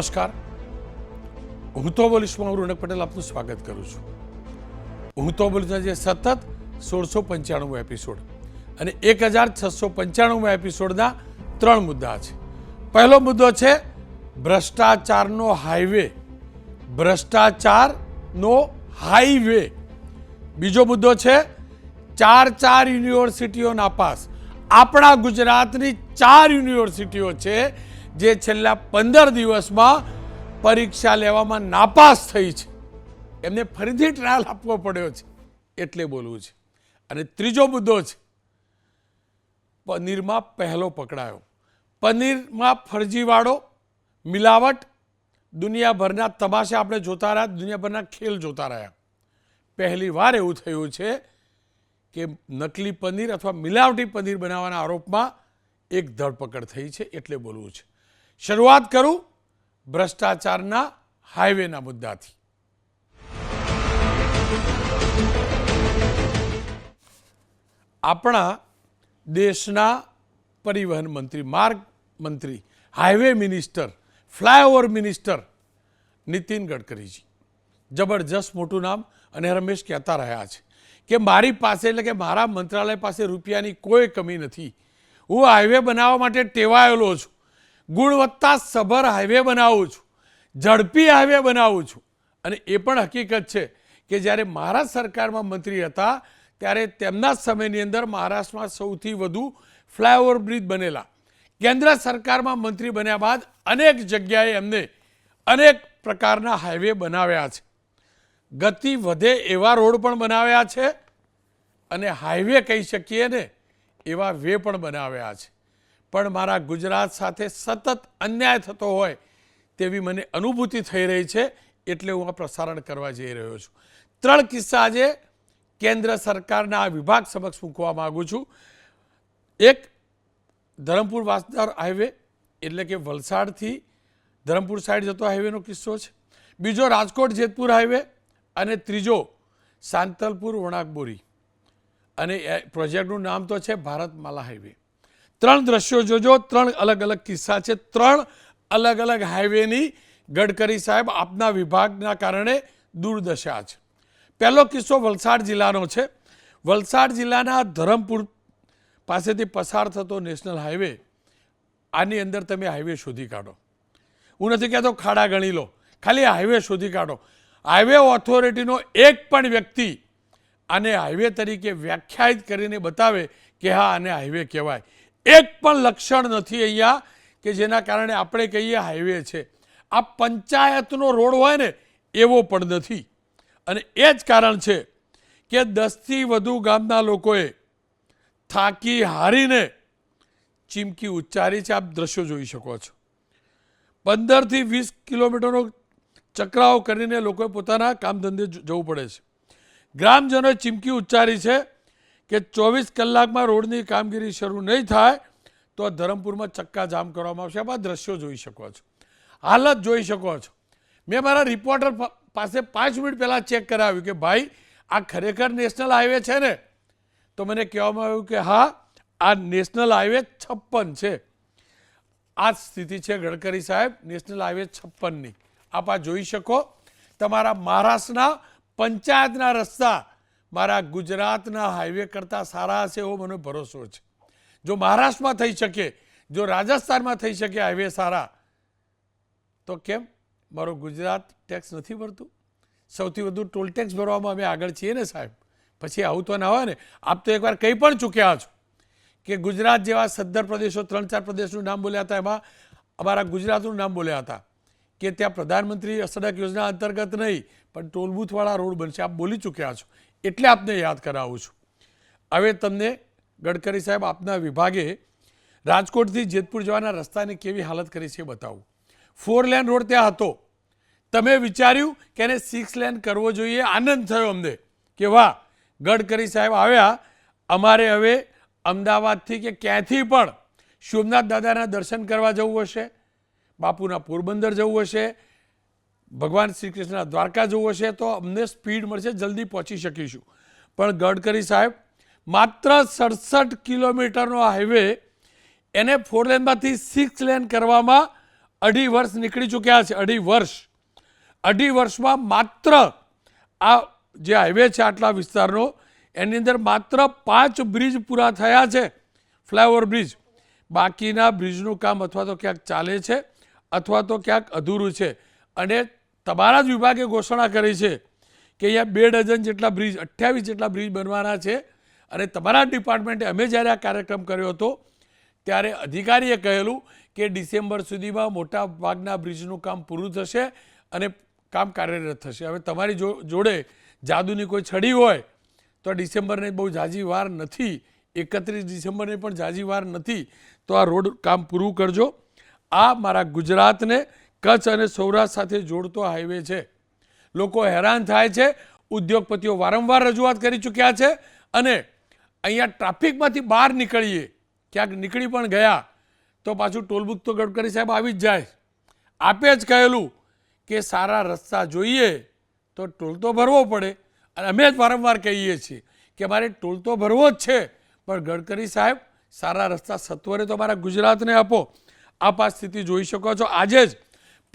નમસ્કાર, હું તો બોલીશમાં હું રોનક પટેલ આપનું સ્વાગત કરું છું. હું તો બોલીશના જે સતત 1695 એપિસોડ અને 1695 એપિસોડના 3 મુદ્દા છે. પહેલો મુદ્દો છે ભ્રષ્ટાચારનો હાઈવે, ભ્રષ્ટાચારનો હાઈવે. બીજો મુદ્દો છે 4 યુનિવર્સિટીઓ નાપાસ. આપણા ગુજરાતની 4 યુનિવર્સિટીઓ છે જે છેલ્લા 15 દિવસમાં પરીક્ષા લેવામાં નાપાસ થઈ છે. એમને ફરીથી ટ્રાયલ આપવો પડ્યો છે એટલે બોલવું છે. અને ત્રીજો મુદ્દો છે પનીરમાં પહેલો પકડાયો. પનીરમાં ફરજીવાળો, મિલાવટ, દુનિયાભરના તમાશા આપણે જોતા રહ્યા, દુનિયાભરના ખેલ જોતા રહ્યા. પહેલી વાર એવું થયું છે કે નકલી પનીર અથવા મિલાવટી પનીર બનાવવાના આરોપમાં એક ધરપકડ થઈ છે એટલે બોલવું છે. શરૂઆત કરું ભ્રષ્ટાચારના હાઈવેના મુદ્દાથી. આપણા દેશના પરિવહન મંત્રી, માર્ગ મંત્રી, highway minister, flyover minister Nitin ગડકરીજી, જબરજસ્ત મોટું નામ, અને રમેશ કહેતા રહ્યા છે કે મારી પાસે એટલે કે મારા મંત્રાલય પાસે રૂપિયાની કોઈ કમી નથી. હું હાઈવે બનાવવા માટે ટેવાયેલો છું. ગુણવત્તા સભર હાઈવે બનાવું છું, ઝડપી હાઈવે બનાવું છું. અને એ પણ હકીકત છે કે જ્યારે મારા સરકારમાં મંત્રી હતા ત્યારે તેમના સમયની અંદર મહારાષ્ટ્રમાં સૌથી વધુ ફ્લાયઓવર બ્રિજ બનેલા. કેન્દ્ર સરકારમાં મંત્રી બન્યા બાદ અનેક જગ્યાએ એમને અનેક પ્રકારના હાઈવે બનાવ્યા છે. ગતિ વધે એવા રોડ પણ બનાવ્યા છે અને હાઈવે કહી શકીએ ને એવા વે પણ બનાવ્યા છે. પણ મારા ગુજરાત સાથે સતત અન્યાય થતો હોય તેવી મને અનુભૂતિ થઈ રહી છે એટલે હું આ પ્રસારણ કરવા જઈ રહ્યો છું. 3 કિસ્સા આજે કેન્દ્ર સરકારના આ વિભાગ સમક્ષ મૂકવા માગું છું. એક ધરમપુર વાસદાર હાઈવે એટલે કે વલસાડથી ધરમપુર સાઈડ જતો હાઈવેનો કિસ્સો છે. બીજો રાજકોટ જેતપુર હાઈવે અને ત્રીજો સાંતલપુર વણાકબોરી. અને પ્રોજેક્ટનું નામ તો છે ભારતમાલા હાઈવે. 3 દ્રશ્યો જોજો, 3 અલગ અલગ કિસ્સા છે. 3 અલગ અલગ હાઈવેની ગડકરી સાહેબ આપના વિભાગના કારણે દુર્દશા છે. પહેલો કિસ્સો વલસાડ જિલ્લાનો છે. વલસાડ જિલ્લાના ધરમપુર પાસેથી પસાર થતો નેશનલ હાઈવે, આની અંદર તમે હાઈવે શોધી કાઢો. હું નથી કહેતો ખાડા ગણી લો, ખાલી હાઈવે શોધી કાઢો. હાઈવે ઓથોરિટીનો એક પણ વ્યક્તિ આને હાઈવે તરીકે વ્યાખ્યાયિત કરીને બતાવે કે હા આને હાઈવે કહેવાય. એક પણ લક્ષણ નથી અહીંયા કે જેના કારણે આપણે કહીએ હાઈવે છે. આ પંચાયતનો રોડ હોય ને એવો પણ નથી. અને એ જ કારણ છે કે 10થી વધુ ગામના લોકોએ થાકી હારીને ચીમકી ઉચ્ચારી છે. આપ દ્રશ્યો જોઈ શકો છો. 15 થી 20 કિલોમીટરનો ચક્રાઓ કરીને લોકોએ પોતાના કામ ધંધે જવું પડે છે. ગ્રામજનોએ ચીમકી ઉચ્ચારી છે કે 24 કલાકમાં રોડની કામગીરી શરૂ નહીં થાય તો ધરમપુરમાં ચક્કા જામ કરવામાં આવશે. આપ આ દ્રશ્યો જોઈ શકો છો, હાલત જોઈ શકો છો. મેં મારા રિપોર્ટર પાસે 5 મિનિટ પહેલાં ચેક કરાવ્યું કે ભાઈ આ ખરેખર નેશનલ હાઈવે છે ને? તો મને કહેવામાં આવ્યું કે હા આ નેશનલ હાઈવે 56 છે. આ સ્થિતિ છે ગડકરી સાહેબ નેશનલ હાઈવે 56ની. આપ આ જોઈ શકો. તમારા મહારાષ્ટ્રના પંચાયતના રસ્તા મારા ગુજરાતના હાઈવે કરતાં સારા હશે એવો મને ભરોસો છે. જો મહારાષ્ટ્રમાં થઈ શકે, જો રાજસ્થાનમાં થઈ શકે હાઈવે સારા, તો કેમ મારો ગુજરાત ટેક્સ નથી ભરતું? સૌથી વધુ ટોલ ટેક્સ ભરવામાં અમે આગળ છીએ ને સાહેબ. પછી આવું તો ના હોય ને. આપ તો એકવાર કંઈ પણ ચૂક્યા છો કે ગુજરાત જેવા સદ્ધર પ્રદેશો, 3-4 પ્રદેશનું નામ બોલ્યા હતા, એમાં અમારા ગુજરાતનું નામ બોલ્યા હતા કે ત્યાં પ્રધાનમંત્રી સડક યોજના અંતર્ગત નહીં પણ ટોલબૂથવાળા રોડ બનશે. આપ બોલી ચૂક્યા છો એટલે આપને યાદ કરાવું છું. હવે તમને ગડકરી સાહેબ આપના વિભાગે રાજકોટથી જેતપુર જવાના રસ્તાની કેવી હાલત કરી છે બતાવું. 4 લેન રોડ ત્યાં હતો. તમે વિચાર્યું કે એને 6 લેન કરવો જોઈએ. આનંદ થયો અમને કે વાહ ગડકરી સાહેબ આવ્યા. અમારે હવે અમદાવાદથી કે ક્યાંથી પણ સોમનાથ દાદાના દર્શન કરવા જવું હશે, બાપુના પોરબંદર જવું હશે, ભગવાન શ્રી કૃષ્ણના દ્વારકા જવું હશે તો અમને સ્પીડ મળશે, જલ્દી પહોંચી શકીશું. પણ ગડકરી સાહેબ માત્ર 67 કિલોમીટરનો હાઈવે એને 4 લેનમાંથી 6 લેન કરવામાં 2.5 વર્ષ નીકળી ચૂક્યા છે. 2.5 વર્ષ. 2.5 વર્ષમાં માત્ર આ જે હાઈવે છે આટલા વિસ્તારનો, એની અંદર માત્ર 5 બ્રિજ પૂરા થયા છે, ફ્લાયઓવર બ્રિજ. બાકીના બ્રિજનું કામ અથવા તો ક્યાંક ચાલે છે અથવા તો ક્યાંક અધૂરું છે. અને તમારા જ વિભાગે ઘોષણા કરી છે કે અહીંયા 2 ડઝન જેટલા બ્રિજ, 28 જેટલા બ્રિજ બનવાના છે. અને તમારા ડિપાર્ટમેન્ટે, અમે જ્યારે આ કાર્યક્રમ કર્યો હતો ત્યારે અધિકારીએ કહેલું કે ડિસેમ્બર સુધીમાં મોટા ભાગના બ્રિજનું કામ પૂરું થશે અને કામ કાર્યરત થશે. હવે તમારી જોડે જાદુની કોઈ છડી હોય તો ડિસેમ્બરની બહુ ઝાઝી વાર નથી, 31 ડિસેમ્બરની પણ ઝાઝી વાર નથી, તો આ રોડ કામ પૂરું કરજો. આ મારા ગુજરાતને કચ્છ અને સૌરાષ્ટ્ર સાથે જોડતો હાઈવે છે. લોકો હેરાન થાય છે, ઉદ્યોગપતિઓ વારંવાર રજૂઆત કરી ચૂક્યા છે. અને અહીંયા ટ્રાફિકમાંથી બહાર નીકળીએ, ક્યાંક નીકળી પણ ગયા તો પાછું ટોલબુક તો ગડકરી સાહેબ આવી જ જાય. આપે જ કહેલું કે સારા રસ્તા જોઈએ તો ટોલ તો ભરવો પડે. અને અમે જ વારંવાર કહીએ છીએ કે મારે ટોલ તો ભરવો જ છે, પણ ગડકરી સાહેબ સારા રસ્તા સત્વરે તો મારા ગુજરાતને આપો. આપ આ સ્થિતિ જોઈ શકો છો. આજે જ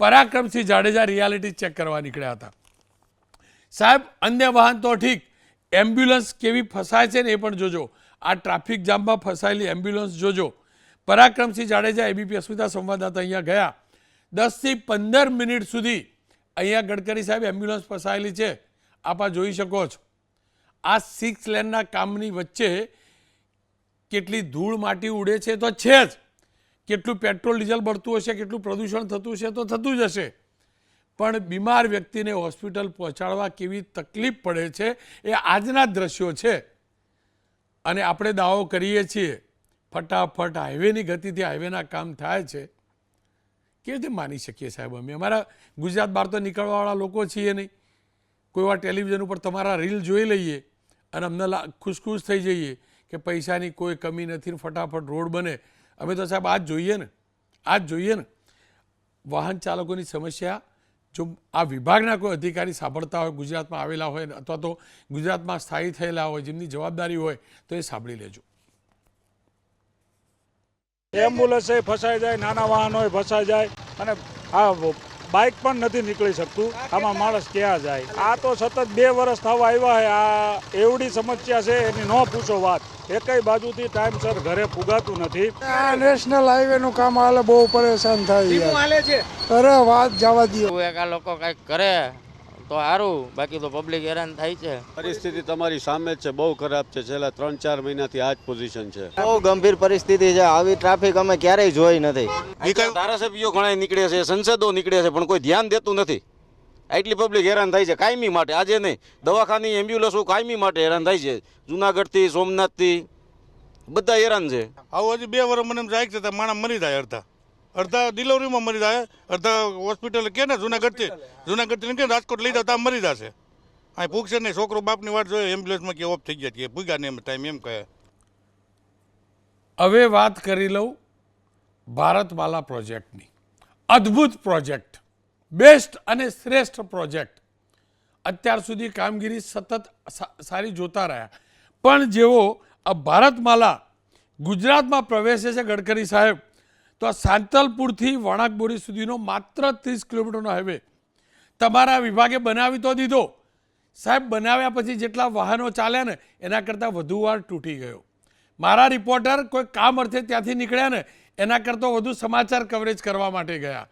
પરાક્રમસિંહ જાડેજા રિયાલિટી ચેક કરવા નીકળ્યા હતા. સાહેબ, અન્ય વાહન તો ઠીક, એમ્બ્યુલન્સ કેવી ફસાય છે ને એ પણ જોજો. આ ટ્રાફિક જામમાં ફસાયેલી એમ્બ્યુલન્સ જોજો. પરાક્રમસિંહ જાડેજા, એબીપી અસ્મિતા સંવાદદાતા અહીંયા ગયા. 10 થી 15 મિનિટ સુધી અહીંયા ગડકરી સાહેબ એમ્બ્યુલન્સ ફસાયેલી છે. આપ આ જોઈ શકો છો. આ 6 લેનના કામની વચ્ચે કેટલી ધૂળ માટી ઉડે છે તો છે જ, કેટલું પેટ્રોલ ડીઝલ બળતું હશે, કેટલું પ્રદૂષણ થતું હશે તો થતું જ હશે. પણ બીમાર વ્યક્તિને હોસ્પિટલ પહોંચાડવા કેવી તકલીફ પડે છે એ આજના દ્રશ્યો છે. અને આપણે દાવો કરીએ છીએ ફટાફટ હાઈવેની ગતિથી હાઈવેના કામ થાય છે. કેવી રીતે માની શકીએ સાહેબ અમે? અમારા ગુજરાત બહાર તો નીકળવાવાળા લોકો છીએ નહીં. કોઈ વાર ટેલિવિઝન ઉપર તમારા રીલ જોઈ લઈએ અને અમને ખુશ થઈ જઈએ કે પૈસાની કોઈ કમી નથી ને ફટાફટ રોડ બને. અમે તો સાહેબ આ જ જોઈએ ને, આ જ જોઈએ ને. વાહન ચાલકોની સમસ્યા જો આ વિભાગના કોઈ અધિકારી સાંભળતા હોય, ગુજરાતમાં આવેલા હોય અથવા તો ગુજરાતમાં સ્થાયી થયેલા હોય, જેમની જવાબદારી હોય તો એ સાંભળી લેજો. એમ્બ્યુલન્સ ફસાઈ જાય, નાના વાહનો ફસાઈ જાય અને આ બાઇક પણ નથી નીકળી શકતું. આમાં માણસ ક્યાં જાય? આ તો સતત 2 વર્ષ થવા આવ્યા છે. આ એવડી સમસ્યા છે એની ન પૂછો વાત. એકેય બાજુથી ટાઈમસર ઘરે પુગાતું નથી. આ નેશનલ હાઈવે નું કામ હાલે, બહુ પરેશાન થાય. અરે વાત જવા દો. આ લોકો કઈક કરે તો સારું, બાકી તો પબ્લિક હેરાન થાય છે. પરિસ્થિતિ તમારી સામે જ છે, બહુ ખરાબ છે. છેલ્લા 3-4 મહિનાથી આ જ પોઝિશન છે. બહુ ગંભીર પરિસ્થિતિ છે. આવી ટ્રાફિક અમે ક્યારેય જોઈ નથી. ધારાસભ્યો ઘણા નીકળે છે, સંસદો નીકળે છે, પણ કોઈ ધ્યાન દેતું નથી. એટલી પબ્લિક હેરાન થાય છે કાયમી માટે. આજે નહીં, દવાખાની એમ્બ્યુલન્સો કાયમી માટે હેરાન થાય છે. જુનાગઢથી, સોમનાથથી બધા હેરાન છે. આવું હજી 2 વર્ષ મને એમ જાય છે, માણસ મરી જાય. અડધા ડિલિવરીમાં મરી જાય, અડધા હોસ્પિટલ કે ને જુનાગઢથી કે રાજકોટ લઈ જાવ ત્યાં મરી જશે. અહીં પૂછશે નહીં, છોકરો બાપની વાત જોઈએ, એમ્બ્યુલન્સમાં કે ઓફ થઈ ગયા કે ભૂગ્યા ને એમ ટાઈમ એમ કહે. હવે વાત કરી લઉં ભારતમાલા પ્રોજેક્ટની. અદ્ભુત પ્રોજેક્ટ, બેસ્ટ અને શ્રેષ્ઠ પ્રોજેક્ટ. અત્યાર સુધી કામગીરી સતત સારી જોતા રહ્યા, પણ જેવો આ ભારતમાલા ગુજરાતમાં પ્રવેશે છે ગડકરી સાહેબ, તો આ સાંતલપુરથી વણાકબોરી સુધીનો માત્ર 30 કિલોમીટરનો હાઈવે તમારા વિભાગે બનાવી તો દીધો. સાહેબ, બનાવ્યા પછી જેટલા વાહનો ચાલ્યા ને એના કરતાં વધુ વાર તૂટી ગયો. મારા રિપોર્ટર કોઈ કામ અર્થે ત્યાંથી નીકળ્યા ને એના કરતાં વધુ સમાચાર કવરેજ કરવા માટે ગયા.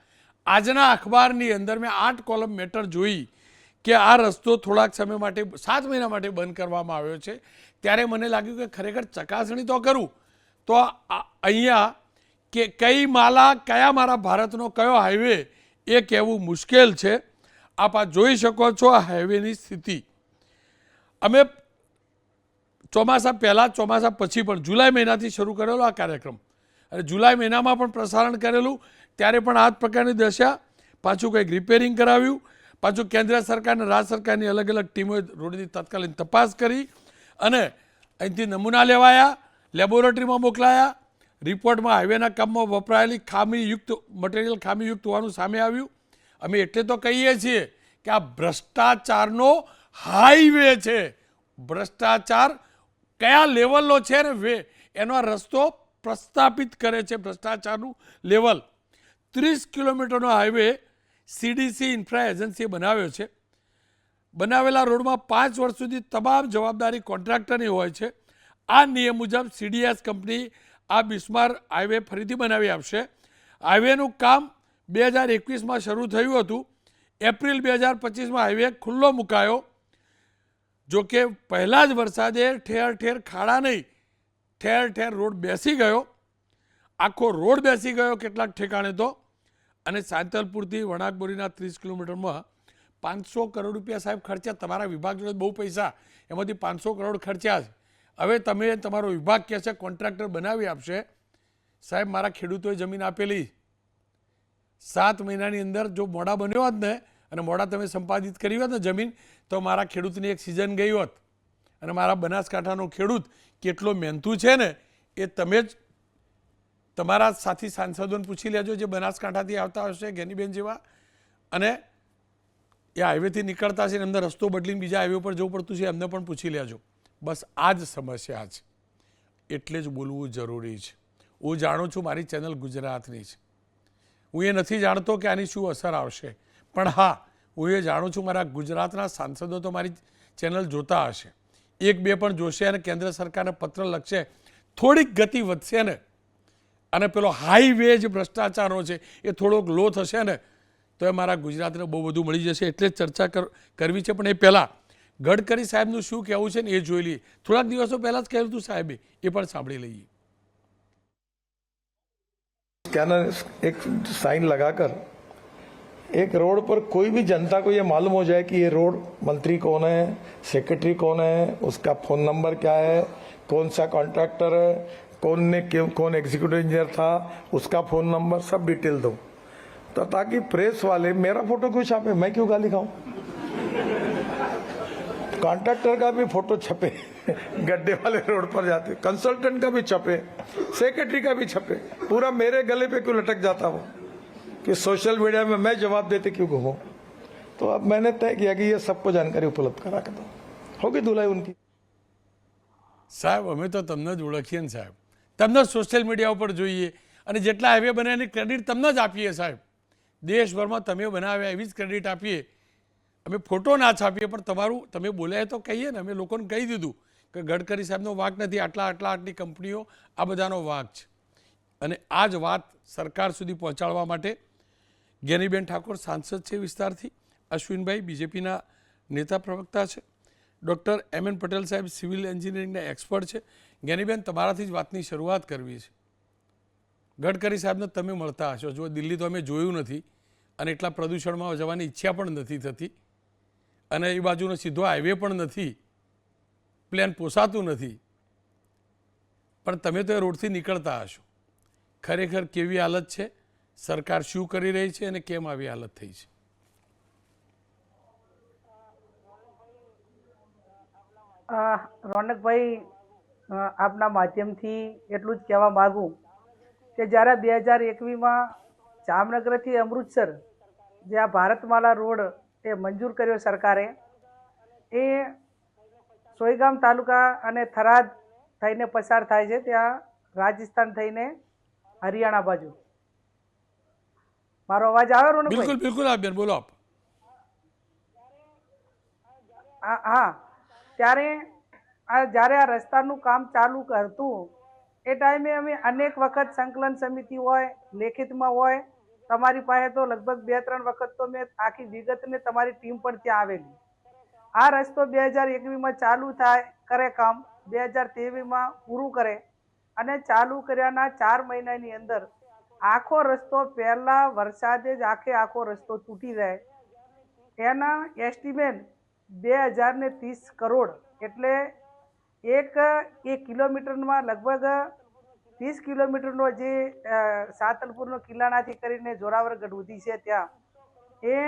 આજના અખબારની અંદર મેં 8 કોલમ મેટર જોઈ કે આ રસ્તો થોડાક સમય માટે, 7 મહિના માટે બંધ કરવામાં આવ્યો છે. ત્યારે મને લાગ્યું કે ખરેખર ચકાસણી તો કરું. તો અહીંયા કે કઈ માલા, કયા મારા ભારતનો કયો હાઈવે એ કહેવું મુશ્કેલ છે. આપ આ જોઈ શકો છો આ હાઈવેની સ્થિતિ. અમે ચોમાસા પહેલાં, ચોમાસા પછી પણ જુલાઈ મહિનાથી શરૂ કરેલો આ કાર્યક્રમ, અને જુલાઈ મહિનામાં પણ પ્રસારણ કરેલું. ત્યારે પણ આ જ પ્રકારની દશા. પાછું કંઈક રિપેરિંગ કરાવ્યું, પાછું કેન્દ્ર સરકાર અને રાજ્ય સરકારની અલગ અલગ ટીમોએ રોડની તત્કાલીન તપાસ કરી અને અહીંથી નમૂના લેવાયા, લેબોરેટરીમાં મોકલાયા. રિપોર્ટમાં હાઈવેના કામમાં વપરાયેલી ખામીયુક્ત મટીરિયલ ખામીયુક્ત હોવાનું સામે આવ્યું. અમે એટલે તો કહીએ છીએ કે આ ભ્રષ્ટાચારનો હાઈવે છે. ભ્રષ્ટાચાર કયા લેવલનો છે ને એનો આ રસ્તો પ્રસ્થાપિત કરે છે. ભ્રષ્ટાચારનું લેવલ 30 કિલોમીટરનો હાઈવે CDC ઇન્ફ્રા એજન્સીએ બનાવ્યો છે. બનાવેલા રોડમાં 5 વર્ષ સુધી તમામ જવાબદારી કોન્ટ્રાક્ટરની હોય છે. આ નિયમ મુજબ CDS કંપની આ બિસ્માર હાઈવે ફરીથી બનાવી આપશે. હાઈવેનું કામ 2021માં શરૂ થયું હતું. એપ્રિલ 2025માં હાઈવે ખુલ્લો મુકાયો. જો કે પહેલા જ વરસાદે ઠેર ઠેર ખાડા નહીં, ઠેર ઠેર રોડ બેસી ગયો. આખો રોડ બેસી ગયો કેટલાક ઠેકાણે તો. અને સાંતલપુરથી વણાકબોરીના 30 કિલોમીટરમાં 500 કરોડ રૂપિયા સાહેબ ખર્ચ્યા. તમારા વિભાગ જોડે બહુ પૈસા, એમાંથી 500 કરોડ ખર્ચ્યા છે. હવે તમે તમારો વિભાગ કહે છે કોન્ટ્રાક્ટર બનાવી આપશે. સાહેબ મારા ખેડૂતોએ જમીન આપેલી 7 મહિનાની અંદર જો મોડા બન્યો હોત ને અને મોડા તમે સંપાદિત કરી હોત ને જમીન, તો મારા ખેડૂતની એક સિઝન ગઈ હોત. અને મારા બનાસકાંઠાનો ખેડૂત કેટલો મહેનતુ છે ને એ તમે જ તમારા સાથી સાંસદોને પૂછી લેજો જે બનાસકાંઠાથી આવતા હશે, ગેનીબેન જેવા, અને એ હાઈવેથી નીકળતા છે, અંદર રસ્તો બદલીને બીજા હાઈવે પર જવું પડતું છે, એમને પણ પૂછી લેજો. બસ આ જ સમસ્યા છે, એટલે જ બોલવું જરૂરી છે. હું જાણું છું મારી ચેનલ ગુજરાતની છે, હું એ નથી જાણતો કે આની શું અસર આવશે, પણ હા હું એ જાણું છું મારા ગુજરાતના સાંસદો તો મારી ચેનલ જોતા હશે. 1-2 પણ જોશે અને કેન્દ્ર સરકારને પત્ર લખશે. થોડીક ગતિ વધશે ને અને પેલો હાઈવે જે ભ્રષ્ટાચારો છે એ થોડોક લો થશે ને તો એ મારા ગુજરાતને બહુ બધું મળી જશે. એટલે જ ચર્ચા કરવી છે. પણ એ પહેલાં ગડકરી સાહેબનું શું કહેવું છે ને એ જોઈ લઈએ. થોડાક દિવસો પહેલાં જ કહ્યું હતું સાહેબે, એ પણ સાંભળી લઈએ. स्कैनर एक साइन लगाकर एक रोड पर कोई भी जनता को ये मालूम हो जाए कि ये रोड मंत्री कौन है, सेक्रेटरी कौन है, उसका फ़ोन नंबर क्या है, कौन सा कॉन्ट्रैक्टर है, कौन एग्जीक्यूटिव इंजीनियर था, उसका फ़ोन नंबर सब डिटेल दो, तो ताकि प्रेस वाले मेरा फोटो क्यों छापे, मैं क्यों गाली खाऊं, कॉन्ट्रैक्टर का भी फोटो छपे गड्ढे वाले रोड पर जाते, कंसल्टेंट का भी छपे, सेक्रेटरी का भी छपे, पूरा मेरे गले पे क्यों लटक जाता वो कि सोशल मीडिया में मैं जवाब देते क्यों घूमूं. तो अब मैंने तय किया कि ये सबको जानकारी उपलब्ध करा के दो, होगी धुलाई उनकी. સાહેબ અમે તો તમને જ ઓળખીએ ને સાહેબ, તમને સોશિયલ મીડિયા ઉપર જોઈએ અને જેટલા હાઈવે બને એની ક્રેડિટ તમને જ આપીએ સાહેબ. દેશભરમાં તમે બનાવ્યા એવી જ ક્રેડિટ આપીએ. અમે ફોટો ના છાપીએ પણ તમારું તમે બોલ્યા તો કહીએ ને. અમે લોકોને કહી દીધું કે ગડકરી સાહેબનો વાંક નથી, આટલી કંપનીઓ આ બધાનો વાંક છે. અને આ જ વાત સરકાર સુધી પહોંચાડવા માટે જ્ઞાનીબેન ઠાકોર સાંસદ છે વિસ્તારથી, અશ્વિનભાઈ બીજેપીના નેતા પ્રવક્તા છે, ડૉક્ટર M.N. પટેલ સાહેબ સિવિલ એન્જિનિયરિંગના એક્સપર્ટ છે. જ્ઞાનીબેન તમારાથી જ વાતની શરૂઆત કરવી છે. ગડકરી સાહેબને તમે મળતા હશો, જો દિલ્હી તો અમે જોયું નથી અને એટલા પ્રદૂષણમાં જવાની ઈચ્છા પણ નથી થતી અને એ બાજુનો સીધો હાઈવે પણ નથી, પ્લેન પોસાતું નથી, પણ તમે તો એ રોડથી નીકળતા હશો. ખરેખર કેવી હાલત છે, સરકાર શું કરી રહી છે અને કેમ આવી હાલત થઈ છે? રોનકભાઈ, આપના માધ્યમથી એટલું જ કહેવા માગું કે જ્યારે 2021માં જામનગરથી અમૃતસર જે આ ભારતમાલા રોડ એ મંજૂર કર્યો સરકારે, એ સોયગામ તાલુકા અને થરાદ થઈને પસાર થાય છે, ત્યાં રાજસ્થાન થઈને હરિયાણા બાજુ. મારો અવાજ આવે રોનકભાઈ? બિલકુલ બિલકુલ આપ બેન બોલો આપ. હા, ત્યારે જ્યારે આ રસ્તાનું કામ ચાલુ હતું એ ટાઈમે અમે અનેક વખત સંકલન સમિતિ હોય, લેખિતમાં હોય, તમારી પાસે તો લગભગ 2-3 વખત તો મેં આખી વિગતને તમારી ટીમ પણ ત્યાં આવેલી. આ રસ્તો 2021માં ચાલુ થાય કરે કામ, 2023માં પૂરું કરે અને ચાલુ કર્યાના 4 મહિનાની અંદર આખો રસ્તો પહેલા વરસાદે જ આખો રસ્તો તૂટી જાય. એના એસ્ટિમેટ 2030 કરોડ, એટલે એક કિલોમીટરમાં લગભગ 30 કિલોમીટરનો જે સાતલપુરનો કિલ્લાણાથી કરીને જોરાવરગઢ સુધી છે ત્યાં એ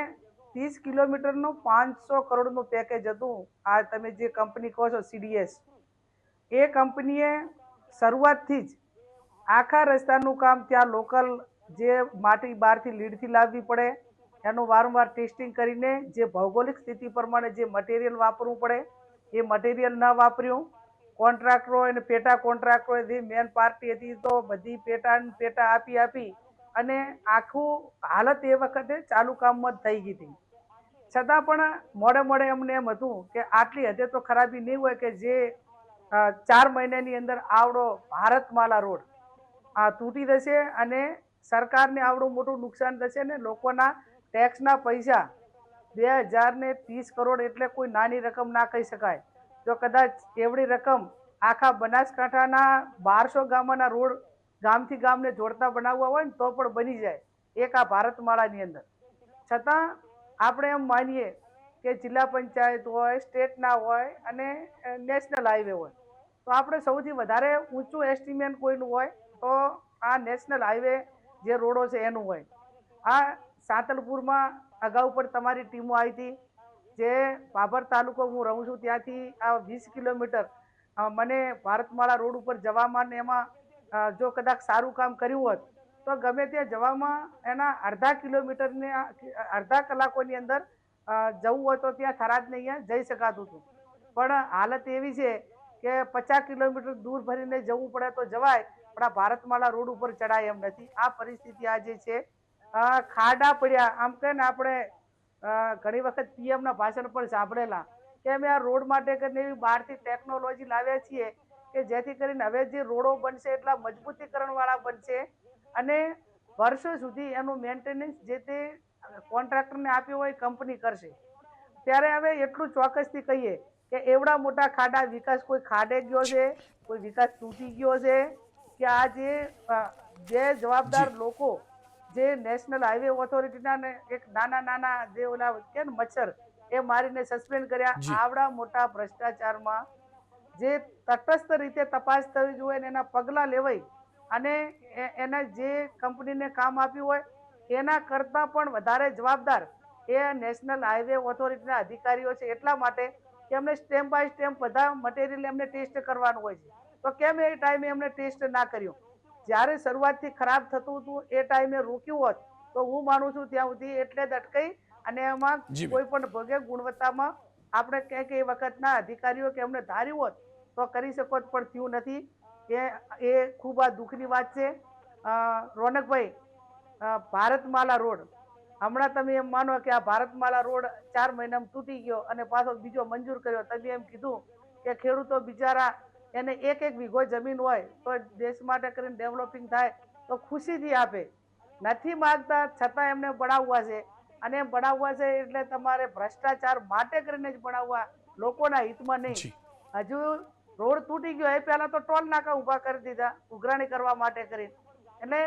30 કિલોમીટરનું 500 કરોડનું પેકેજ હતું. આ તમે જે કંપની કહો છો CDS, એ કંપનીએ શરૂઆતથી જ આખા રસ્તાનું કામ ત્યાં લોકલ જે માટી બહારથી લીડથી લાવવી પડે એનું વારંવાર ટેસ્ટિંગ કરીને જે ભૌગોલિક સ્થિતિ પ્રમાણે જે મટીરિયલ વાપરવું પડે એ મટીરિયલ ન વાપર્યું. કોન્ટ્રાક્ટરો અને પેટા કોન્ટ્રાક્ટરો જે મેન પાર્ટી હતી તો બધી પેટા આપી અને આખું હાલત એ વખતે ચાલુ કામમાં જ થઈ ગઈ હતી. છતાં પણ મોડે મોડે અમને એમ હતું કે આટલી હદે તો ખરાબી નહીં હોય કે જે 4 મહિનાની અંદર આવડો ભારતમાલા રોડ તૂટી જશે અને સરકારને આવડું મોટું નુકસાન થશે ને લોકોના ટેક્સના પૈસા 2030 કરોડ એટલે કોઈ નાની રકમ ના કહી શકાય. જો કદાચ એવડી રકમ આખા બનાસકાંઠાના 1200 ગામના રોડ ગામથી ગામને જોડતા બનાવવા હોય ને તો પણ બની જાય એક આ ભારતમાળાની અંદર. છતાં આપણે એમ માનીએ કે જિલ્લા પંચાયત હોય, સ્ટેટના હોય અને નેશનલ હાઈવે હોય તો આપણે સૌથી વધારે ઊંચું એસ્ટિમેટ કોઈનું હોય તો આ નેશનલ હાઈવે જે રોડો છે એનું હોય. આ સાંતલપુરમાં અગાઉ પણ તમારી ટીમો આવી હતી, જે ભાભર તાલુકો હું રહું છું ત્યાંથી આ 20 કિલોમીટર મને ભારતમાળા રોડ ઉપર જવામાં ને એમાં જો કદાચ સારું કામ કર્યું હોત તો ગમે ત્યાં જવામાં એના અડધા કિલોમીટરને અડધા કલાકોની અંદર જવું હોય તો ત્યાં થરાદને અહીંયા જઈ શકાતું હતું. પણ હાલત એવી છે કે 50 કિલોમીટર દૂર ભરીને જવું પડે તો જવાય, પણ આ ભારતમાળા રોડ ઉપર ચડાય એમ નથી. આ પરિસ્થિતિ આજે છે. ખાડા પડ્યા, આમ કહે ને આપણે ઘણી વખત પીએમના ભાષણ પણ સાંભળેલા કે અમે આ રોડ માટે કરીને એવી બહારથી ટેકનોલોજી લાવ્યા છીએ કે જેથી કરીને હવે જે રોડો બનશે એટલા મજબૂતીકરણવાળા બનશે અને વર્ષો સુધી એનું મેન્ટેનન્સ જે તે કોન્ટ્રાક્ટરને આપ્યો હોય કંપની કરશે. ત્યારે હવે એટલું ચોક્કસથી કહીએ કે એવડા મોટા ખાડા વિકાસ કોઈ ખાડે ગયો છે, કોઈ વિકાસ તૂટી ગયો છે કે આ જે જવાબદાર લોકો જે નેશનલ હાઈવે ઓથોરિટીના ને એક નાના જે ઓલા કે મચ્છર એ મારીને સસ્પેન્ડ કર્યા. આવડા મોટા ભ્રષ્ટાચારમાં જે તટસ્થ રીતે તપાસ થવી જોઈએ ને એના પગલાં લેવાય અને એના જે કંપનીને કામ આપ્યું હોય એના કરતાં પણ વધારે જવાબદાર એ નેશનલ હાઈવે ઓથોરિટીના અધિકારીઓ છે. એટલા માટે કે એમને સ્ટેમ્પ બાય સ્ટેમ્પ બધા મટીરિયલ એમને ટેસ્ટ કરવાનું હોય છે. તો કેમ એ ટાઈમે એમને ટેસ્ટ ના કર્યું? જ્યારે શરૂઆતથી ખરાબ થતું હતું એ ટાઈમે રોક્યું હોત તો હું માનું છું ત્યાં સુધી એટલે જ અટકાઈ અને એમાં કોઈ પણ ભોગે ગુણવત્તામાં આપણે ક્યાંક એ વખતના અધિકારીઓ કે એમને ધાર્યું હોત તો કરી શકો પણ થયું નથી. એ ખૂબ આ દુઃખની વાત છે. રોનકભાઈ, ભારતમાલા રોડ હમણાં તમે એમ માનો કે આ ભારતમાલા રોડ 4 મહિનામાં તૂટી ગયો અને પાછો બીજો મંજૂર કર્યો. તમે એમ કીધું કે ખેડૂતો બિચારા એને એક વીઘો જમીન હોય તો દેશ માટે કરીને ડેવલપિંગ થાય તો ખુશીથી આપે, નથી માગતા છતાં એમને બનાવવા છે અને બનાવવા છે એટલે તમારે ભ્રષ્ટાચાર માટે કરીને જ બનાવવા, લોકોના હિતમાં નહીં. હજુ રોડ તૂટી ગયો એ પહેલા તો ટોલ નાકા ઊભા કરી દીધા ઉઘરાણી કરવા માટે કરીને. એટલે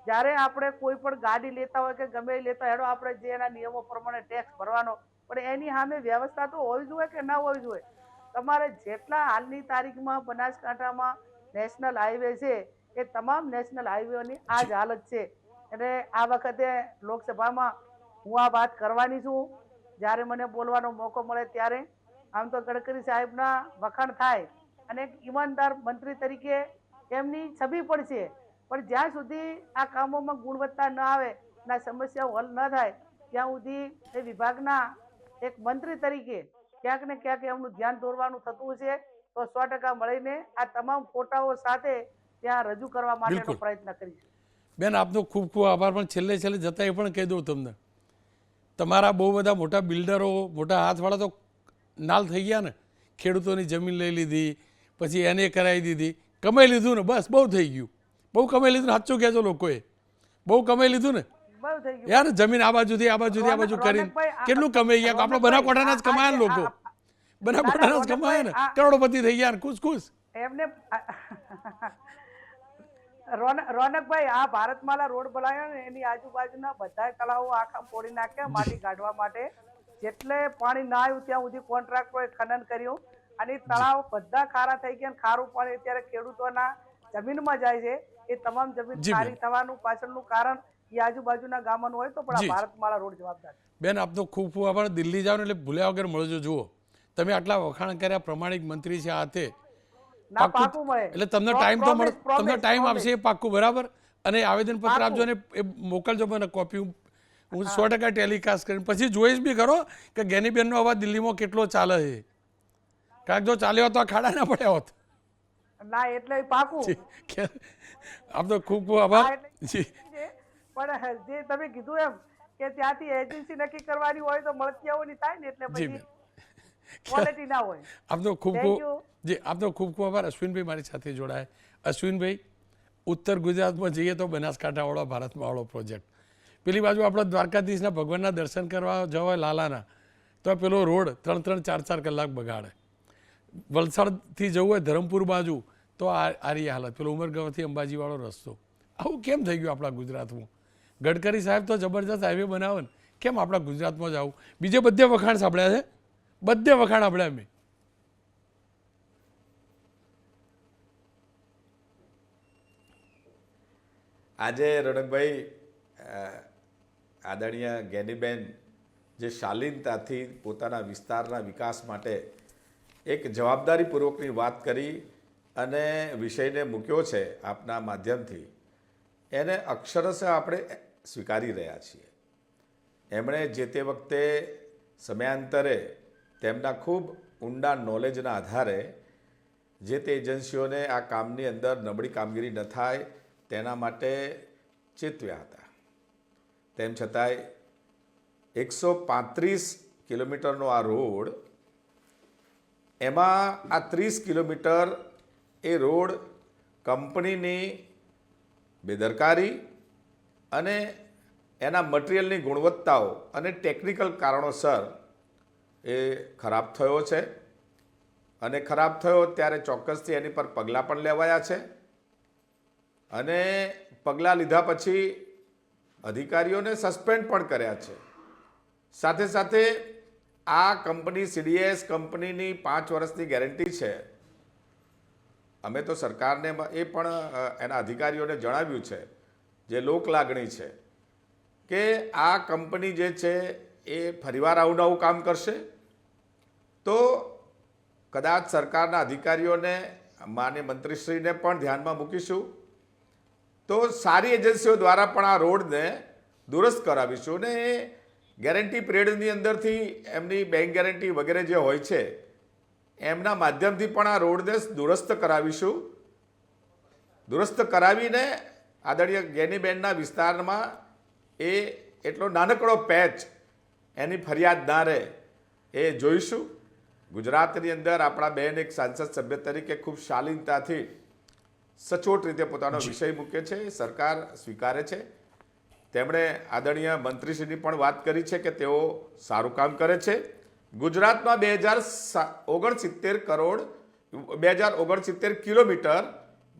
જ્યારે આપણે કોઈ પણ ગાડી લેતા હોય કે ગમે એ લેતા હેડો આપણે જે એના નિયમો પ્રમાણે ટેક્સ ભરવાનો, પણ એની સામે વ્યવસ્થા તો હોવી જોઈએ કે ના હોવી જોઈએ? તમારે જેટલા હાલની તારીખમાં બનાસકાંઠામાં નેશનલ હાઈવે છે એ તમામ નેશનલ હાઈવેની આ જ હાલત છે. એટલે આ વખતે લોકસભામાં હું આ વાત કરવાની છું જ્યારે મને બોલવાનો મોકો મળે ત્યારે. આમ તો ગડકરી સાહેબના વખાણ થાય અને એક ઈમાનદાર મંત્રી તરીકે એમની છબી પણ છે, પણ જ્યાં સુધી આ કામોમાં ગુણવત્તા ન આવે અને સમસ્યાઓ હલ ન થાય ત્યાં સુધી એ વિભાગના એક મંત્રી તરીકે ક્યાંક ને ક્યાંક એમનું ધ્યાન દોરવાનું થતું છે. તો 100% મળીને આ તમામ ફોટાઓ સાથે ત્યાં રજૂ કરવા માટેનો પ્રયત્ન કરીશું. બેન, આપનો ખૂબ ખૂબ આભાર. પણ છેલ્લે જતા એ પણ કહી દઉં તમને, તમારા બહુ બધા મોટા બિલ્ડરો, મોટા હાથવાળા તો નાલ થઈ ગયા ને. ખેડૂતોની જમીન લઈ લીધી, પછી એને કરાવી દીધી, કમાઈ લીધું ને, બસ બહુ થઈ ગયું. બહુ કમાઈ લીધું ને, સાચું કહેજો લોકોએ, બહુ કમાઈ લીધું ને યાર. જમીન આ બાજુથી આ બાજુ કરીને કેટલું કમાઈ ગયા? આપણે બનાસકાંઠાના જ કમાયા ને લોકો, બનાસકાંઠાના જ કમાયા ને, કરોડપતિ થઈ ગયા ખુશ. એમને રોનકભાઈ આ ભારતમાલા રોડ બનાવ્યો ને એની આજુબાજુના બધા તળાવો આખા ફોડી નાખ્યા માટી કાઢવા માટે. જેટલે પાણી ના આવ્યું ત્યાં સુધી કોન્ટ્રાક્ટરોએ ખનન કર્યું અને તળાવ બધા ખારા થઈ ગયા. ખારું પાણી અત્યારે ખેડૂતોના જમીનમાં જાય છે. એ તમામ જમીન ખારી થવાનું પાછળનું કારણ એ આજુબાજુના ગામોનું હોય તો પણ આ ભારતમાલા રોડ જવાબદાર. બેન, આપનો ખૂબ ખૂબ આભાર. દિલ્હી જાઓ ને એટલે ભૂલ્યા વગર મળજો. જુઓ, તમે આટલા વખાણ કર્યા, પ્રમાણિક મંત્રી છે હાથે, એટલે તમને ટાઈમ તો મળે, તમને ટાઈમ આપશે એ પાક્કું, બરાબર? અને આવેદનપત્ર આપજો ને એ મોકલજો મને કોપી. હું 100% ટેલિકાસ્ટ કરીને પછી જોઈશ બી ખરો કે જ્ઞાનીબેનનો અવાજ દિલ્હીમાં કેટલો ચાલે છે. કારણ કે જો ચાલ્યો હોત તો આ ખાડા ના પડ્યા હોત. ના એટલે પાકું જી, આપ તો ખૂબ ખૂબ આભાર હા, એટલે જી છે. પણ જે તમે કીધું એમ કે ત્યાંથી એજન્સી નક્કી કરવાની હોય તો મળતિયાઓની થાય ને એટલે જી પછી બેન ક્વોલિટી ના હોય. આપનો ખૂબ Thank ખૂબ you. જી આપનો ખૂબ ખૂબ આભાર. અશ્વિનભાઈ મારી સાથે જોડાયા. અશ્વિનભાઈ, ઉત્તર ગુજરાતમાં જઈએ તો બનાસકાંઠાવાળો ભારતમાળો પ્રોજેક્ટ, પેલી બાજુ આપણે દ્વારકાધીશના ભગવાનના દર્શન કરવા જવાય લાલાના તો પેલો રોડ 3-3, 4-4 કલાક બગાડે. વલસાડથી જવું હોય ધરમપુર બાજુ તો આરી હાલત, પેલો ઉમરગાંવથી અંબાજીવાળો રસ્તો. આવું કેમ થઈ ગયું આપણા ગુજરાતમાં? ગડકરી સાહેબ તો જબરજસ્ત હાઈવે બનાવે ને, કેમ આપણા ગુજરાતમાં જ આવું? બીજે બધે વખાણ સાંભળ્યા છે, બધે વખાણ સાંભળ્યા મેં. આજે રોનકભાઈ આદરણીય જ્ઞાનીબેન જે શાલીનતાથી પોતાના વિસ્તારના વિકાસ માટે એક જવાબદારીપૂર્વકની વાત કરી અને વિષયને મૂક્યો છે આપના માધ્યમથી, એને અક્ષરશઃ આપણે સ્વીકારી રહ્યા છીએ. એમણે જે તે વખતે સમયાંતરે તેમના ખૂબ ઊંડા નોલેજના આધારે જે તે એજન્સીઓને આ કામની અંદર નબળી કામગીરી ન થાય તેના માટે ચેતવ્યા હતા. તેમ છતાંય 135 કિલોમીટરનો આ રોડ, એમાં આ 30 કિલોમીટર એ રોડ કંપનીની બેદરકારી અને એના મટીરિયલની ગુણવત્તાઓ અને ટેકનિકલ કારણોસર એ ખરાબ થયો છે. અને ખરાબ થયો ત્યારે ચોક્કસથી એની પર પગલાં પણ લેવાયા છે અને પગલાં લીધા પછી અધિકારીઓને સસ્પેન્ડ પણ કર્યા છે. સાથે સાથે આ કંપની CDS કંપનીની 5 વર્ષની ગેરંટી છે. અમે તો સરકારને એ પણ એના અધિકારીઓને જણાવ્યું છે, જે લોક લાગણી છે, કે આ કંપની જે છે એ ફરીવાર આવું નવું કામ કરશે તો કદાચ સરકારના અધિકારીઓને, માન્ય મંત્રીશ્રીને પણ ધ્યાનમાં મૂકીશું તો સારી એજન્સીઓ દ્વારા પણ આ રોડને દુરસ્ત કરાવીશું. ને એ ગેરંટી પિરિયડની અંદરથી એમની બેંક ગેરંટી વગેરે જે હોય છે એમના માધ્યમથી પણ આ રોડને દુરસ્ત કરાવીશું. દુરસ્ત કરાવીને આદરણીય જ્ઞાનીબેનના વિસ્તારમાં એ એટલો નાનકડો પેચ એની ફરિયાદ ના રહે એ જોઈશું. ગુજરાતની અંદર આપણા બેન એક સાંસદ સભ્ય તરીકે ખૂબ શાલીનતાથી સચોટ રીતે પોતાનો વિષય મૂકે છે, સરકાર સ્વીકારે છે. તેમણે આદરણીય મંત્રીશ્રીની પણ વાત કરી છે કે તેઓ સારું કામ કરે છે. ગુજરાતમાં 2069 કરોડ 2069 કિલોમીટર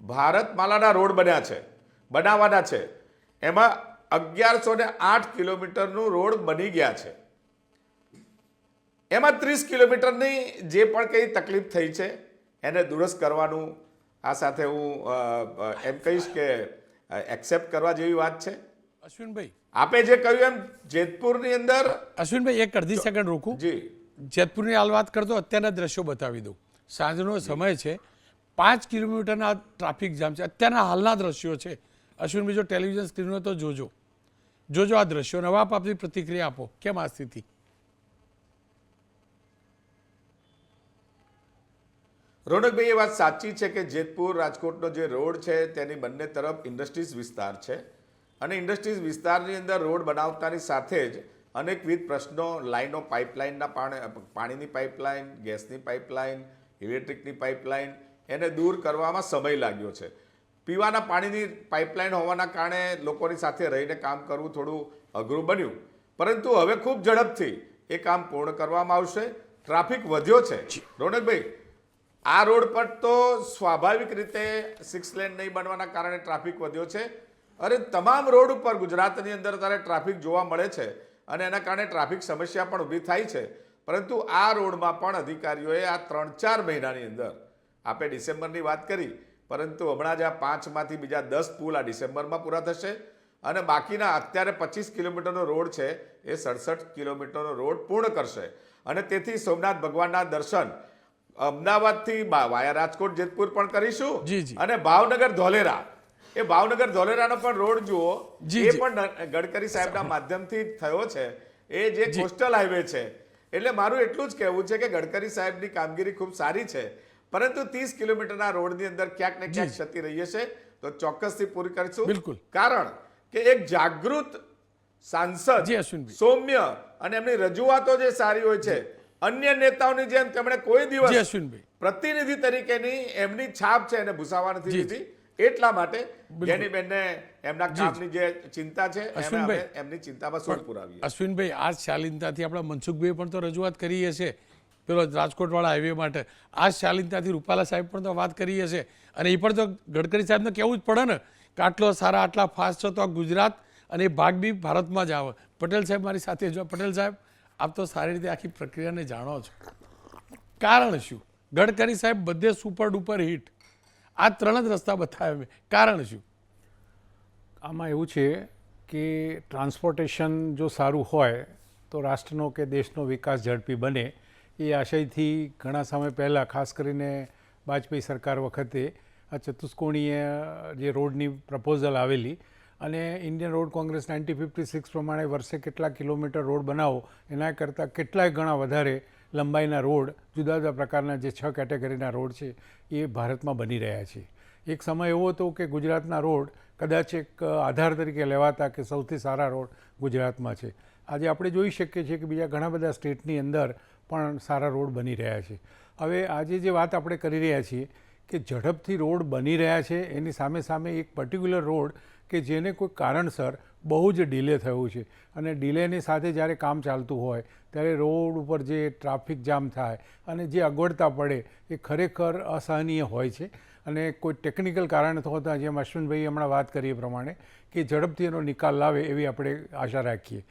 ભારતમાલાના રોડ બન્યા છે, બનાવવાના છે. એમાં 1108 કિલોમીટરનું રોડ બની ગયા છે. એમાં 30 કિલોમીટરની જે પણ કંઈ તકલીફ થઈ છે એને દુરસ્ત કરવાનું આ સાથે હું એમ કહીશ કે એક્સેપ્ટ કરવા જેવી વાત છે. અશ્વિનભાઈ, આપે જે કહ્યું એમ જેતપુરની અંદર, અશ્વિનભાઈ એક અડધી સેકન્ડ રોકું. જી જેતપુરની હાલ વાત કરતો અત્યારના દ્રશ્યો બતાવી દઉં. સાંજનો સમય છે, 5 કિલોમીટરના ટ્રાફિક જામ છે. અત્યારના હાલના દ્રશ્યો છે. અશ્વિનભાઈ, જો ટેલિવિઝન સ્ક્રીન હોય તો જોજો આ દ્રશ્યો. નવા આપ આપની પ્રતિક્રિયા આપો. કેમ આ સ્થિતિ? રોનકભાઈ, એ વાત સાચી છે કે જેતપુર રાજકોટનો જે રોડ છે તેની બંને તરફ ઇન્ડસ્ટ્રીઝ વિસ્તાર છે અને ઇન્ડસ્ટ્રીઝ વિસ્તારની અંદર રોડ બનાવતાની સાથે જ અનેકવિધ પ્રશ્નો, લાઈનો, પાઇપલાઇનના પાણીની પાઇપલાઇન, ગેસની પાઇપલાઇન, ઇલેક્ટ્રિકની પાઇપલાઇન, એને દૂર કરવામાં સમય લાગ્યો છે. પીવાના પાણીની પાઇપલાઇન હોવાના કારણે લોકોની સાથે રહીને કામ કરવું થોડું અઘરું બન્યું, પરંતુ હવે ખૂબ ઝડપથી એ કામ પૂર્ણ કરવામાં આવશે. ટ્રાફિક વધ્યો છે રોનકભાઈ. આ રોડ પર તો સ્વાભાવિક રીતે 6 લેન નહીં બનવાના કારણે ટ્રાફિક વધ્યો છે. અરે તમામ રોડ ઉપર ગુજરાતની અંદર તારે ટ્રાફિક જોવા મળે છે અને એના કારણે ટ્રાફિક સમસ્યા પણ ઊભી થાય છે. પરંતુ આ રોડમાં પણ અધિકારીઓએ આ 3-4 મહિનાની અંદર, આપણે ડિસેમ્બરની વાત કરી, પરંતુ હમણાં જ આ 5માંથી બીજા 10 પુલ આ ડિસેમ્બરમાં પૂરા થશે અને બાકીના અત્યારે 25 કિલોમીટરનો રોડ છે એ 67 કિલોમીટરનો રોડ પૂર્ણ કરશે. અને તેથી સોમનાથ ભગવાનના દર્શન અમદાવાદથી વાયા રાજકોટ જેતપુર પણ કરીશું. અને ભાવનગર ધોલેરા, એ ભાવનગર ધોલેરાનો પણ રોડ જુઓ, એ પણ ગડકરી સાહેબના માધ્યમથી થયો છે. એ જે કોસ્ટલ હાઈવે છે. એટલે મારું એટલું જ કહેવું છે કે ગડકરી સાહેબની કામગીરી ખૂબ સારી છે, પરંતુ 30 કિલોમીટરના રોડની અંદર ક્યાંક ને ક્યાંક ક્ષતિ રહી હશે તો ચોક્કસથી પૂરી કરીશું. બિલકુલ. કારણ કે એક જાગૃત સાંસદ જી અશ્વિનભાઈ. સૌમ્ય અને એમની રજૂઆતો જે સારી હોય છે, અન્ય નેતાઓની જેમ તેમણે કોઈ જી દિવસ અશ્વિનભાઈ. પ્રતિનિધિ તરીકેની એમની છાપ છે એને ભૂસાવા નથી દીધી. એટલા માટે ગેનીબેનને એમના કામની જે ચિંતા છે એમાં અમે અશ્વિનભાઈ. એમની ચિંતામાં સૂર પુરાવીએ. અશ્વિનભાઈ, આ શાલીનતાથી આપણા મનસુખભાઈ પણ તો રજૂઆત કરી હશે પેલો રાજકોટવાળા હાઈવે માટે. આ શાલીનતાથી રૂપાલા સાહેબ પણ તો વાત કરી હશે અને એ પણ તો ગડકરી સાહેબને કહેવું જ પડે ને કે આટલો સારા આટલા ફાસ્ટ છો તો આ ગુજરાત અને એ ભાગ બી ભારતમાં જ આવે. પટેલ સાહેબ મારી સાથે જો. પટેલ સાહેબ, આપ તો સારી રીતે આખી પ્રક્રિયાને જાણો છો. કારણ શું? ગડકરી સાહેબ બધે સુપર ડુપર હિટ, આ 3 જ રસ્તા બતાવ્યા મેં. કારણ શું? આમાં એવું છે કે ટ્રાન્સપોર્ટેશન જો સારું હોય તો રાષ્ટ્રનો કે દેશનો વિકાસ ઝડપી બને એ આશયથી ઘણા સમય પહેલાં ખાસ કરીને વાજપેયી સરકાર વખતે આ ચતુષ્કોણીય જે રોડની પ્રપોઝલ આવેલી અને ઇન્ડિયન રોડ કોંગ્રેસ 1956 પ્રમાણે વર્ષે કેટલા કિલોમીટર રોડ બનાવો એના કરતાં કેટલાય ગણા વધારે લંબાઈના રોડ, જુદા જુદા પ્રકારના જે 6 કેટેગરીના રોડ છે એ ભારતમાં બની રહ્યા છે. એક સમય એવો હતો કે ગુજરાતના રોડ કદાચ એક આધાર તરીકે લેવાતા કે સૌથી સારા રોડ ગુજરાતમાં છે. આજે આપણે જોઈ શકીએ છીએ કે બીજા ઘણા બધા સ્ટેટની અંદર પણ સારા રોડ બની રહ્યા છે. હવે આજે જે વાત આપણે કરી રહ્યા છીએ કે ઝડપથી રોડ બની રહ્યા છે, એની સામે સામે એક પર્ટિક્યુલર રોડ કે જેને કોઈ કારણસર બહુ જ ડિલે થયું છે અને ડિલેની સાથે જ્યારે કામ ચાલતું હોય ત્યારે રોડ ઉપર જે ટ્રાફિક જામ થાય અને જે અગવડતા પડે એ ખરેખર અસહનીય હોય છે. અને કોઈ ટેકનિકલ કારણ તો હોતા, જેમ અશ્વિનભાઈ હમણાં વાત કરી એ પ્રમાણે, કે ઝડપથી એનો નિકાલ લાવે એવી આપણે આશા રાખીએ.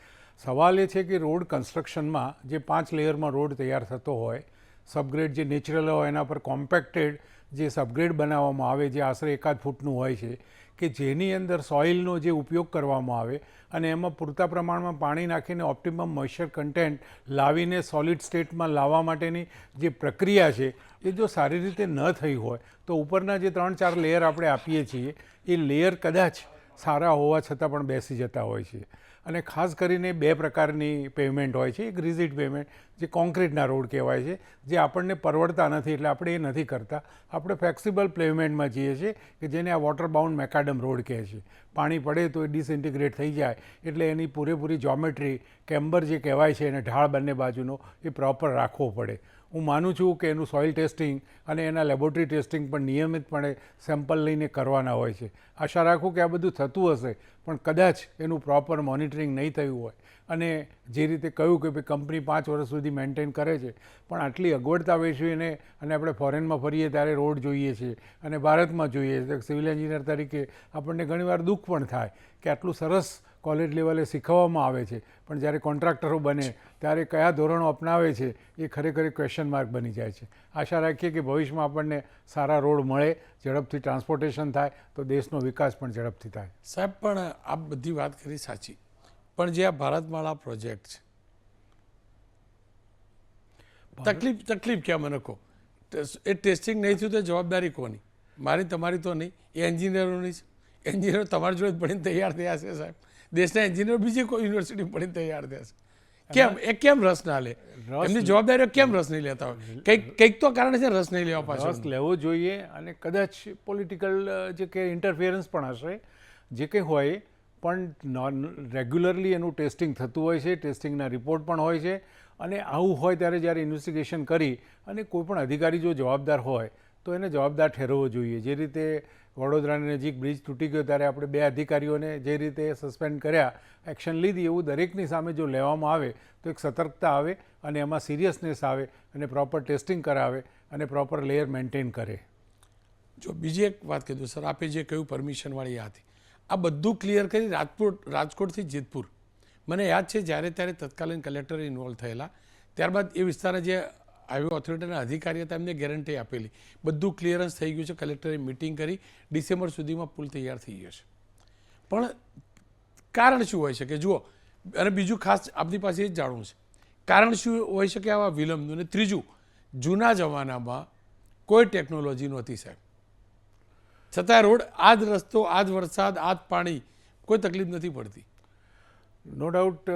સવાલ એ છે કે રોડ કન્સ્ટ્રક્શનમાં જે 5 લેયરમાં રોડ તૈયાર થતો હોય, સબગ્રેડ જે નેચરલ હોય એના પર કોમ્પેક્ટેડ જે સબગ્રેડ બનાવવામાં આવે જે આશરે 1 ફૂટનું હોય છે, કે જેની અંદર સોઇલનો જે ઉપયોગ કરવામાં આવે અને એમાં પૂરતા પ્રમાણમાં પાણી નાખીને ઓપ્ટિમમ મોઇશ્ચર કન્ટેન્ટ લાવીને સોલિડ સ્ટેટમાં લાવવા માટેની જે પ્રક્રિયા છે એ જો સારી રીતે ન થઈ હોય તો ઉપરના જે 3-4 લેયર આપણે આપીએ છીએ એ લેયર કદાચ સારા હોવા છતાં પણ બેસી જતા હોય છે. અને ખાસ કરીને 2 પ્રકારની પેવમેન્ટ હોય છે. એક રિઝિડ પેવમેન્ટ જે કોન્ક્રીટના રોડ કહેવાય છે, જે આપણને પરવડતા નથી એટલે આપણે એ નથી કરતા. આપણે ફ્લેક્સિબલ પેવમેન્ટમાં જઈએ છીએ કે જેને આ વોટર બાઉન્ડ મેકાડમ રોડ કહે છે. પાણી પડે તો એ ડિસઇન્ટિગ્રેટ થઈ જાય એટલે એની પૂરેપૂરી જોમેટ્રી, કેમ્બર જે કહેવાય છે એને ઢાળ બંને બાજુનો એ પ્રોપર રાખવો પડે. હું માનું છું કે એનું સોઇલ ટેસ્ટિંગ અને એના લેબોરેટરી ટેસ્ટિંગ પણ નિયમિતપણે સેમ્પલ લઈને કરવાના હોય છે. આશા રાખું કે આ બધું થતું હશે, પણ કદાચ એનું પ્રોપર મોનિટરિંગ નહીં થયું હોય અને જે રીતે કહ્યું કે ભાઈ કંપની 5 વર્ષ સુધી મેન્ટેન કરે છે, પણ આટલી અગવડતા વેચવીને અને આપણે ફોરેનમાં ફરીએ ત્યારે રોડ જોઈએ છીએ અને ભારતમાં જોઈએ છીએ. સિવિલ એન્જિનિયર તરીકે આપણને ઘણીવાર દુઃખ પણ થાય કે આટલું સરસ કોલેજ લેવલે શીખવવામાં આવે છે, પણ જ્યારે કોન્ટ્રાક્ટરો બને ત્યારે કયા ધોરણો અપનાવે છે એ ખરેખર ક્વેશ્ચન માર્ક બની જાય છે. આશા રાખીએ કે ભવિષ્યમાં આપણને સારા રોડ મળે, ઝડપથી ટ્રાન્સપોર્ટેશન થાય તો દેશનો વિકાસ પણ ઝડપથી થાય. સાહેબ, પણ આ બધી વાત કરી સાચી, પણ જે આ ભારતમાળા પ્રોજેક્ટ છે, તકલીફ ક્યાં મને કહો? એ ટેસ્ટિંગ નહીં થયું તો જવાબદારી કોની? મારી, તમારી તો નહીં, એ એન્જિનિયરોની છે. એન્જિનિયરો તમારી જોડે ભણીને તૈયાર થયા છે સાહેબ. દેશના એન્જિનિયરો બીજી કોઈ યુનિવર્સિટી ભણીને તૈયાર થયા છે. કેમ એ કેમ રસ ના લે? એમની જવાબદારીઓ કેમ રસ નહીં લેતા હોય? કંઈક તો કારણ છે રસ નહીં લેવા પાછળ. રસ લેવો જોઈએ અને કદાચ પોલિટિકલ જે કે ઇન્ટરફિયરન્સ પણ હશે, જે કંઈ હોય, પણ રેગ્યુલરલી એનું ટેસ્ટિંગ થતું હોય છે, ટેસ્ટિંગના રિપોર્ટ પણ હોય છે. અને આવું હોય ત્યારે જ્યારે ઇન્વેસ્ટિગેશન કરી અને કોઈ પણ અધિકારી જો જવાબદાર હોય તો એને જવાબદાર ઠેરવવો જોઈએ. જે રીતે વડોદરાની નજીક બ્રિજ તૂટી ગયો ત્યારે આપણે 2 અધિકારીઓને જે રીતે સસ્પેન્ડ કર્યા, એક્શન લીધી, એવું દરેકની સામે જો લેવામાં આવે તો એક સતર્કતા આવે અને એમાં સિરિયસનેસ આવે અને પ્રોપર ટેસ્ટિંગ કરાવે અને પ્રોપર લેયર મેન્ટેન કરે. જો બીજી એક વાત કીધું સર, આપે જે કહ્યું પરમિશનવાળી આ હતી, આ બધું ક્લિયર કરી રાજકોટથી જેતપુર, મને યાદ છે જ્યારે ત્યારે તત્કાલીન કલેક્ટર ઇન્વોલ્વ થયેલા, ત્યારબાદ એ વિસ્તારના જે હાઈવે ઓથોરિટીના અધિકારી હતા એમને ગેરંટી આપેલી બધું ક્લિયરન્સ થઈ ગયું છે. કલેક્ટરે મિટિંગ કરી, ડિસેમ્બર સુધીમાં પુલ તૈયાર થઈ ગયો છે. પણ કારણ શું હોય શકે? જુઓ, અને બીજું ખાસ આપની પાસે એ જ જાણવું છે, કારણ શું હોય શકે આવા વિલંબનું? અને ત્રીજું, જૂના જમાનામાં કોઈ ટેકનોલોજી નહોતી સાહેબ, છતાં રોડ, આ જ રસ્તો, આ જ વરસાદ, આ જ પાણી, કોઈ તકલીફ નથી પડતી. નો ડાઉટ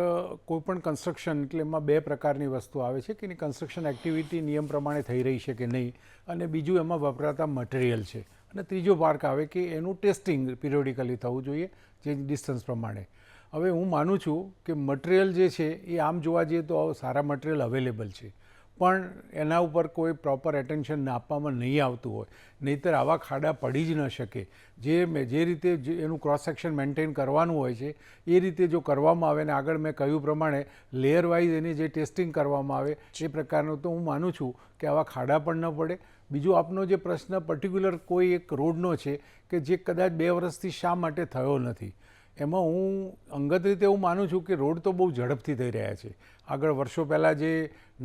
કોઈપણ કન્સ્ટ્રક્શન એટલે એમાં બે પ્રકારની વસ્તુ આવે છે કે એની કન્સ્ટ્રક્શન એક્ટિવિટી નિયમ પ્રમાણે થઈ રહી છે કે નહીં, અને બીજું એમાં વપરાતા મટીરિયલ છે, અને ત્રીજો પાર્ક આવે કે એનું ટેસ્ટિંગ પિરિયોડિકલી થવું જોઈએ જે ડિસ્ટન્સ પ્રમાણે. હવે હું માનું છું કે મટીરિયલ જે છે એ આમ જોવા જઈએ તો સારા મટીરિયલ અવેલેબલ છે, પણ એના ઉપર કોઈ પ્રોપર એટેન્શન આપવામાં નહીં આવતું હોય, નહીંતર આવા ખાડા પડી જ ન શકે. જે રીતે એનું ક્રોસ સેક્શન મેન્ટેન કરવાનું હોય છે એ રીતે જો કરવામાં આવે, ને આગળ મેં કહ્યું પ્રમાણે લેયર વાઇઝ એની જે ટેસ્ટિંગ કરવામાં આવે એ પ્રકારનું, તો હું માનું છું કે આવા ખાડા પણ ન પડે. બીજું આપનો જે પ્રશ્ન પર્ટિક્યુલર કોઈ એક રોડનો છે કે જે કદાચ 2 વર્ષથી શા માટે થયો નથી, એમાં હું અંગત રીતે એવું માનું છું કે રોડ તો બહુ ઝડપથી થઈ રહ્યા છે. આગળ વર્ષો પહેલાં જે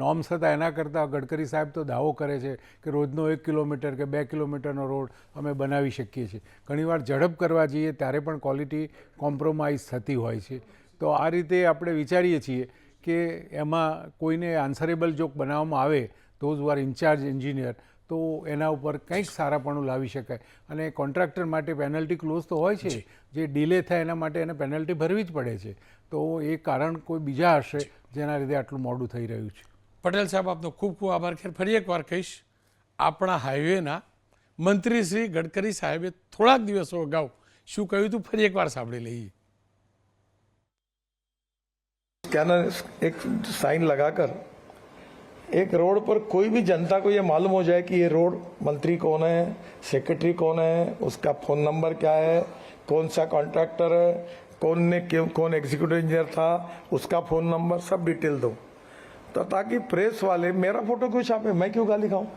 નોર્મ્સ હતા એના કરતાં ગડકરી સાહેબ તો દાવો કરે છે કે રોજનો 1 કિલોમીટર કે 2 કિલોમીટરનો રોડ અમે બનાવી શકીએ છીએ. ઘણીવાર ઝડપ કરવા જઈએ ત્યારે પણ ક્વોલિટી કોમ્પ્રોમાઇઝ થતી હોય છે. તો આ રીતે આપણે વિચારીએ છીએ કે એમાં કોઈને આન્સરેબલ જો બનાવવામાં આવે, those who are incharge engineer, તો એના ઉપર કંઈક સારાપણું લાવી શકાય. અને કોન્ટ્રાક્ટર માટે પેનલ્ટી ક્લોઝ તો હોય છે, જે ડિલે થાય એના માટે એને પેનલ્ટી ભરવી જ પડે છે. તો એ કારણ કોઈ બીજા હશે જેના લીધે આટલું મોડું થઈ રહ્યું છે. પટેલ સાહેબ, આપનો ખૂબ ખૂબ આભાર. ખેર ફરી એકવાર કહીશ, આપણા હાઈવેના મંત્રી શ્રી ગડકરી સાહેબે થોડાક દિવસો અગાઉ શું કહ્યું હતું ફરી એકવાર સાંભળી લઈએ. स्कैनर एक साइन लगाकर एक रोड पर कोई भी जनता को ये मालूम हो जाए कि ये रोड मंत्री कौन है, सेक्रेटरी कौन है, उसका फ़ोन नंबर क्या है, कौन सा कॉन्ट्रैक्टर है, कौन एग्जीक्यूटिव इंजीनियर था, उसका फ़ोन नंबर, सब डिटेल दो, तो ताकि प्रेस वाले मेरा फोटो क्यों छापे, मैं क्यों गाली खाऊं,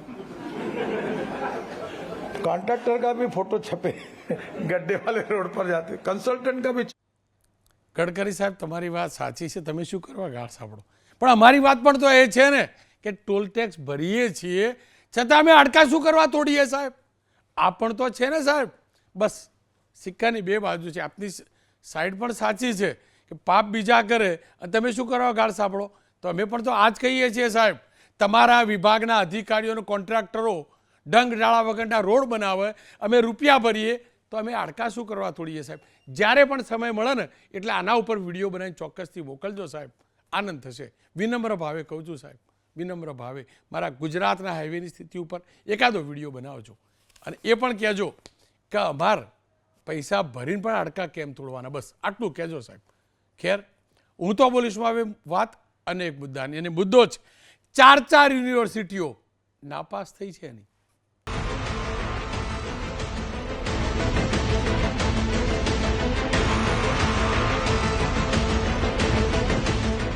कॉन्ट्रैक्टर का भी फोटो छपे गड्ढे वाले रोड पर जाते, कंसल्टेंट का भी. ગડકરી સાહેબ, તમારી વાત સાચી છે, તમે શું કરવા ગાળ સાંભળો, પણ અમારી વાત પણ તો એ છે ને કે ટોલ ટેક્સ ભરીએ છીએ છતાં અમે અડકા શું કરવા તોડીએ સાહેબ? આ પણ તો છે ને સાહેબ. બસ સિક્કાની બે બાજુ છે. આપની સાઈડ પણ સાચી છે કે પાપ બીજા કરે અને તમે શું કરવા ગાળ સાંભળો. તો અમે પણ તો આ જ કહીએ છીએ સાહેબ, તમારા વિભાગના અધિકારીઓને કોન્ટ્રાક્ટરો ડંગ ડાળા વગરના રોડ બનાવે, અમે રૂપિયા ભરીએ, તો અમે અડકા શું કરવા તોડીએ સાહેબ? જ્યારે પણ સમય મળે ને એટલે આના ઉપર વિડીયો બનાવીને ચોક્કસથી મોકલજો સાહેબ, આનંદ થશે. વિનમ્ર ભાવે કહું છું સાહેબ, વિનમ્ર ભાવે મારા ગુજરાતના હાઈવેની સ્થિતિ ઉપર એકાદો વિડીયો બનાવજો, અને એ પણ કહેજો કે અમાર પૈસા ભરીને પણ અડકા કેમ તોડવાના, બસ આટલું કહેજો સાહેબ. ખેર, હું તો બોલીશું હવે વાત અને એક મુદ્દાની, અને મુદ્દો જ 4 યુનિવર્સિટીઓ નાપાસ થઈ છે એની.